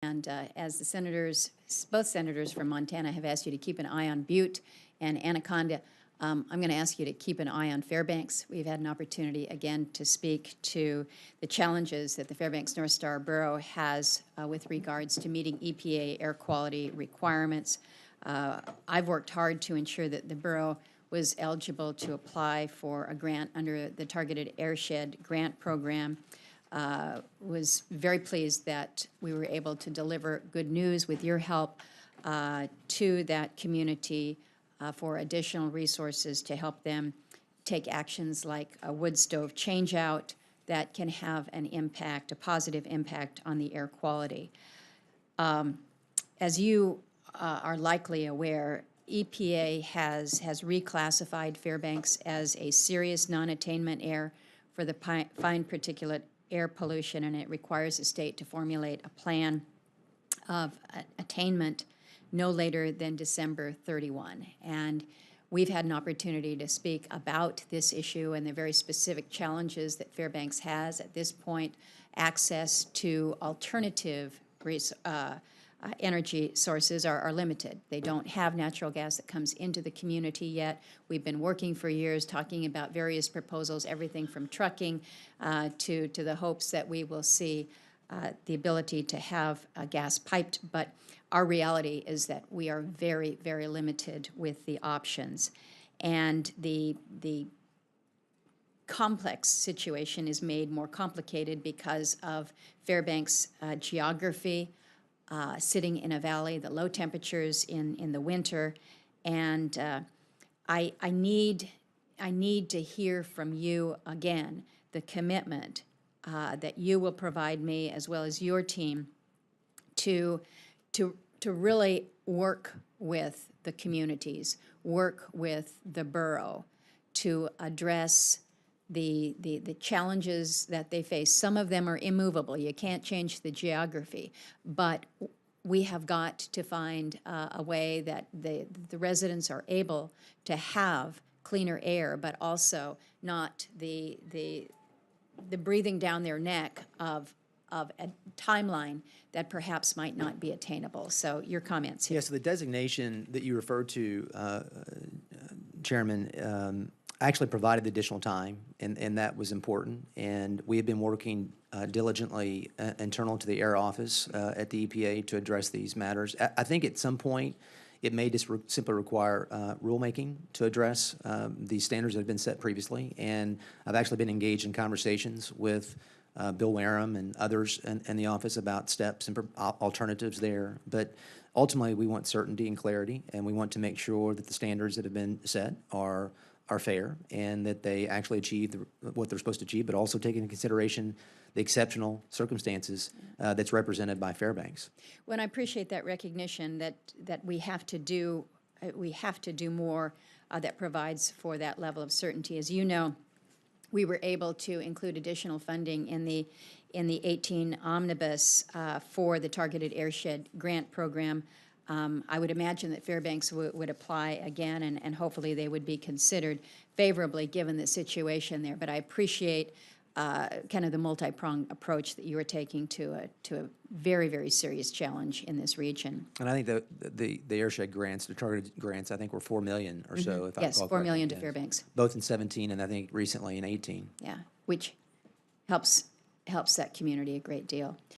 And as the senators, both senators from Montana have asked you to keep an eye on Butte and Anaconda, I'm going to ask you to keep an eye on Fairbanks. We've had an opportunity, again, to speak to the challenges that the Fairbanks North Star Borough has with regards to meeting EPA air quality requirements. I've worked hard to ensure that the borough was eligible to apply for a grant under the Targeted Airshed grant program. Was very pleased that we were able to deliver good news with your help to that community for additional resources to help them take actions like a wood stove change-out that can have an impact, a positive impact on the air quality. As you are likely aware, EPA has reclassified Fairbanks as a serious non-attainment air for the fine particulate air pollution, and it requires the state to formulate a plan of attainment no later than December 31. And we've had an opportunity to speak about this issue and the very specific challenges that Fairbanks has at this point, access to alternative energy sources are limited. They don't have natural gas that comes into the community yet. We've been working for years talking about various proposals, everything from trucking to the hopes that we will see the ability to have gas piped, but our reality is that we are very, very limited with the options. And the complex situation is made more complicated because of Fairbanks' geography, sitting in a valley, the low temperatures in the winter, and I need to hear from you again the commitment that you will provide me as well as your team to really work with the communities, work with the borough to address the challenges that they face. Some of them are immovable. You can't change the geography, but we have got to find a way that the residents are able to have cleaner air, but also not the breathing down their neck of a timeline that perhaps might not be attainable. So your comments here. Yes, so the designation that you referred to, Chairman, actually provided additional time, and that was important. And we have been working diligently internal to the Air Office at the EPA to address these matters. I think at some point it may just simply require rulemaking to address these standards that have been set previously. And I've actually been engaged in conversations with Bill Wareham and others in the office about steps and alternatives there. But ultimately, we want certainty and clarity, and we want to make sure that the standards that have been set are fair and that they actually achieve what they're supposed to achieve, but also take into consideration the exceptional circumstances that's represented by Fairbanks. Well, and I appreciate that recognition that we have to do more that provides for that level of certainty. As you know, we were able to include additional funding in the 18 omnibus for the Targeted Airshed grant program. I would imagine that Fairbanks would apply again, and hopefully they would be considered favorably given the situation there. But I appreciate kind of the multi-pronged approach that you are taking to a very, very serious challenge in this region. And I think the airshed grants, the targeted grants, I think were $4 million or so. If Yes, I recall $4 million to yes. Fairbanks. Both in 17 and I think recently in 18. Yeah, which helps that community a great deal.